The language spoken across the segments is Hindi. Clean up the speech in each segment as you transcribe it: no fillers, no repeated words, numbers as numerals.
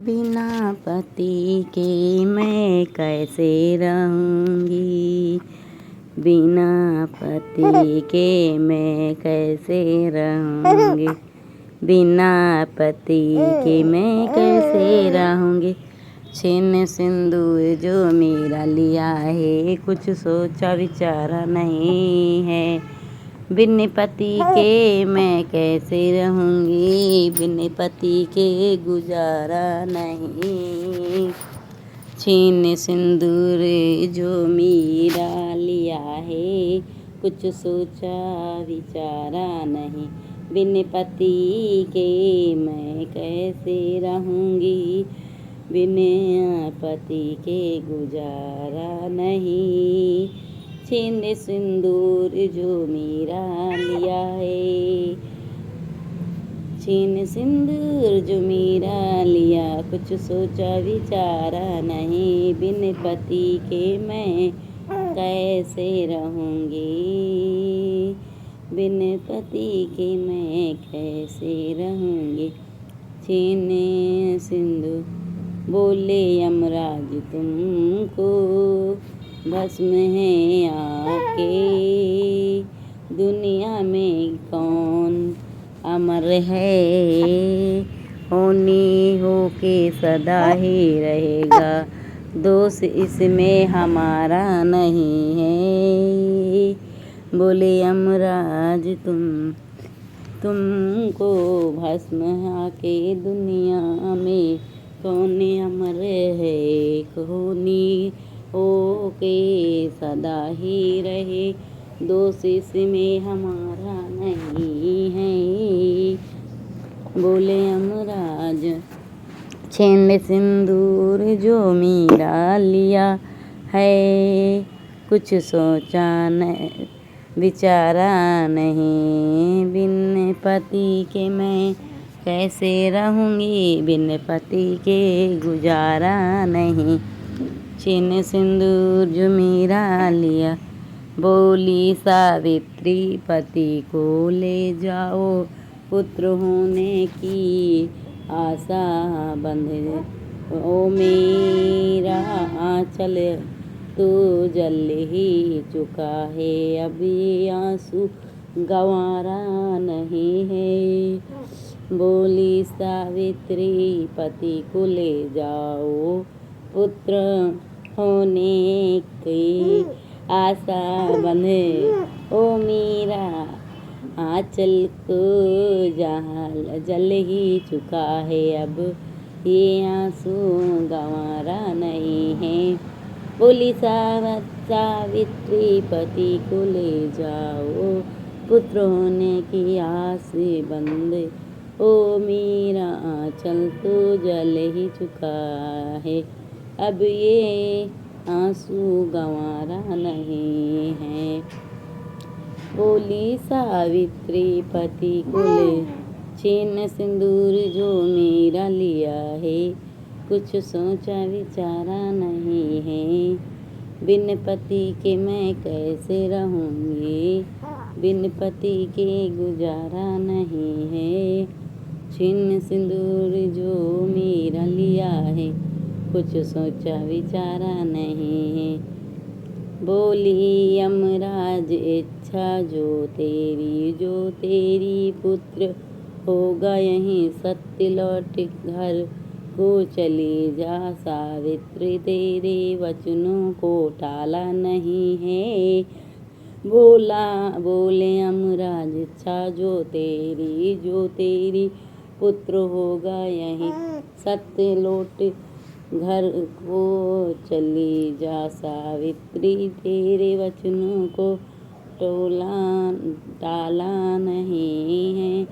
बिना पति के मैं कैसे रहूँगी। बिना पति के मैं कैसे रहूँगी। बिना पति के मैं कैसे रहूँगी। छीन सिंदूर जो मेरा लिया है, कुछ सोचा विचारा नहीं है। बिन पति के मैं कैसे रहूँगी। बिन पति के गुजारा नहीं। छीन सिंदूर जो मेरा लिया है, कुछ सोचा विचारा नहीं। बिन पति के मैं कैसे रहूँगी। बिन पति के गुजारा नहीं। छीन सिंदूर जो मेरा लिया है, छीन सिंदूर जो मेरा लिया, कुछ सोचा विचारा नहीं। बिन पति के मैं कैसे रहूँगी। बिन पति के मैं कैसे रहूँगी। छीन सिंदूर बोले यमराज तुमको भस्म है आके। दुनिया में कौन अमर है, होनी हो के सदा ही रहेगा। दोष इसमें हमारा नहीं है। बोले यमराज तुमको भस्म आके दुनिया में कौन अमर है, होनी हो के सदा ही रहे। दोष इसमें हमारा नहीं है। बोले यमराज छीन सिंदूर जो मेरा लिया है, कुछ सोचा न विचारा नहीं। बिन पति के मैं कैसे रहूँगी। बिन पति के गुजारा नहीं। छीन सिंदूर जो मेरा लिया। बोली सावित्री पति को ले जाओ, पुत्र होने की आशा बंध। ओ मेरा आंचल तो जल ही चुका है, अभी आंसू गंवारा नहीं है। बोली सावित्री पति को ले जाओ, पुत्र होने की आशा बंधे। ओ मेरा आंचल को जल ही चुका है, अब ये आंसू गंवारा नहीं है। बोली सावित्री पति को ले जाओ, पुत्र होने की आस बंदे। ओ मेरा आंचल तो जल ही चुका है, अब ये आंसू गंवारा नहीं है। बोली सावित्री पति को ले छीन सिंदूर जो मेरा लिया है, कुछ सोचा विचारा नहीं है। बिन पति के मैं कैसे रहूँगी। बिन पति के गुजारा नहीं है। छीन सिंदूर जो मेरा लिया है, कुछ सोचा विचारा नहीं है। बोली यमराज इच्छा जो तेरी पुत्र होगा यहीं सत्य लौट घर को चली जा। सावित्री तेरे वचनों को टाला नहीं है। बोले यमराज इच्छा जो तेरी पुत्र होगा यहीं सत्य लौट घर को चली जा। सावित्री तेरे वचनों को टाला नहीं है।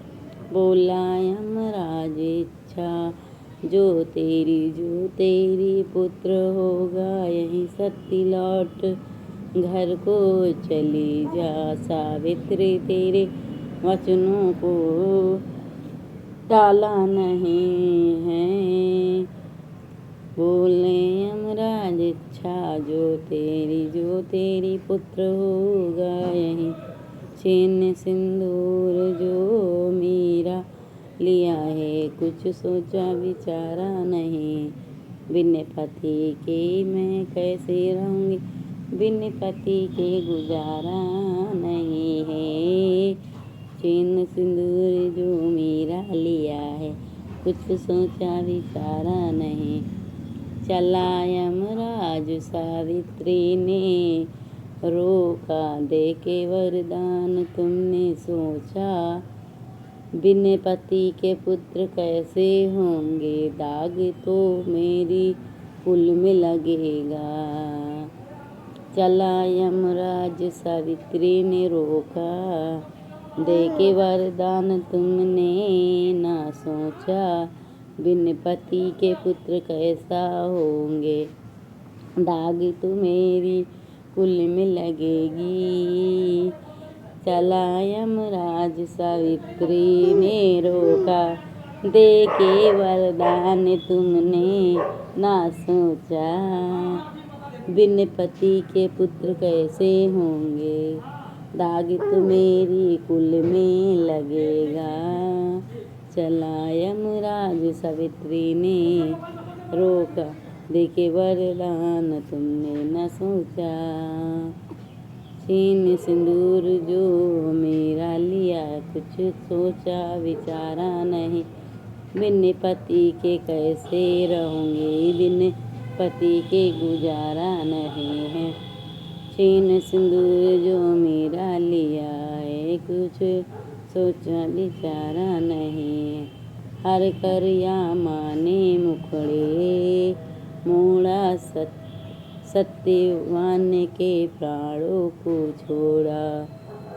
बोला यमराज इच्छा जो तेरी पुत्र होगा यहीं सत्य लौट घर को चली जा। सावित्री तेरे वचनों को टाला नहीं है। बोले यमराज इच्छा जो तेरी पुत्र होगा यहीं छीन सिंदूर जो मेरा लिया है, कुछ सोचा विचारा नहीं। बिन पति के मैं कैसे रहूँगी, बिन पति के गुजारा नहीं है। चैन सिंदूर जो मेरा लिया है, कुछ सोचा विचारा नहीं। चला यमराज सावित्री ने रोका, दे के वरदान तुमने सोचा। बिन पति के पुत्र कैसे होंगे, दाग तो मेरी कुल में लगेगा। चला यमराज सावित्री ने रोका, दे के वरदान तुमने ना सोचा। बिन पति के पुत्र कैसा होंगे, दाग तो मेरी कुल में लगेगी। चला यमराज सावित्री ने रोका, दे के वरदान तुमने ना सोचा। बिन पति के पुत्र कैसे होंगे, दाग तो मेरी कुल में लगेगा। चला यमराज सावित्री ने रोका, दे के वरदान तुमने न सोचा। चैन सिंदूर जो मेरा लिया, कुछ सोचा विचारा नहीं। बिन पति के कैसे रहूँगी, बिन पति के गुजारा नहीं है। चैन सिंदूर जो मेरा लिया है, कुछ सोचा विचारा नहीं। हर कर या माने मुखड़े मोड़ा, सत्यवान के प्राणों को छोड़ा।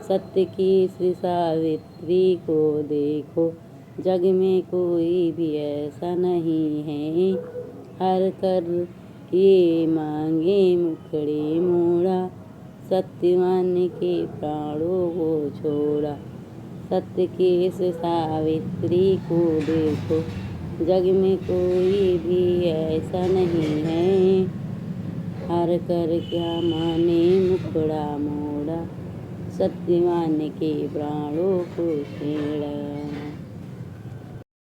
सत्य की श्री सावित्री को देखो, जग में कोई भी ऐसा नहीं है। हर कर ये मांगे मुखड़े मोड़ा, सत्यवान के प्राणों को छोड़ा। सत्य की इस सावित्री को देखो, जग में कोई भी ऐसा नहीं है। हर कर क्या माने मुखड़ा मोड़ा, सत्यवान के प्राणों को छेड़ा।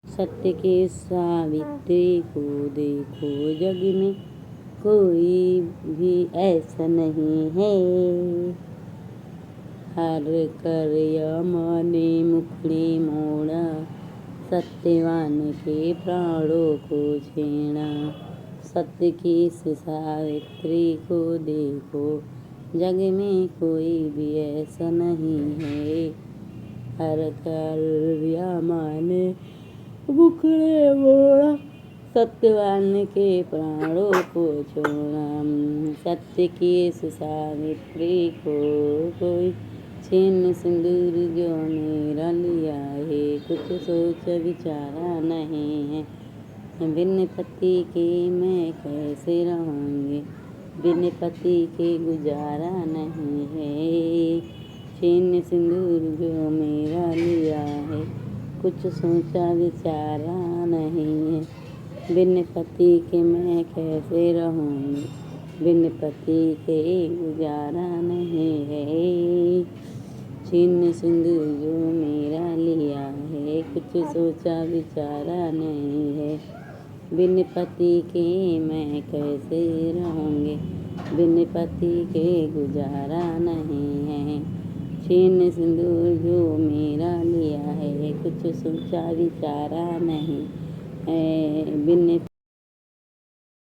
सत्य के सावित्री को देखो, जग में कोई भी ऐसा नहीं है। हर कर या माने मुखड़े मोड़ा, सत्यवान के प्राणों को छेड़ा। सत्य की सावित्री को देखो, जग में कोई भी ऐसा नहीं है। हर कर या माने मुखड़े मोड़ा, सत्यवान के प्राणों को छोड़ा। सत्य की सावित्री को कोई चैन सिंदूर जो मेरा लिया है, कुछ सोच विचारा नहीं है। बिन पति के मैं कैसे रहूँगी, बिन पति के गुजारा नहीं है। चैन सिंदूर जो मेरा लिया है, कुछ सोचा विचारा नहीं है। बिन पति के मैं कैसे रहूँगी, बिन पति के गुजारा नहीं है। चैन सिंदूर जो मेरा लिया है, कुछ सोचा विचारा नहीं है। बिन पति के मैं कैसे रहूँगी, बिन पति के गुजारा नहीं है। चैन सिंदूर जो मेरा लिया है, कुछ सोचा विचारा नहीं है। बिन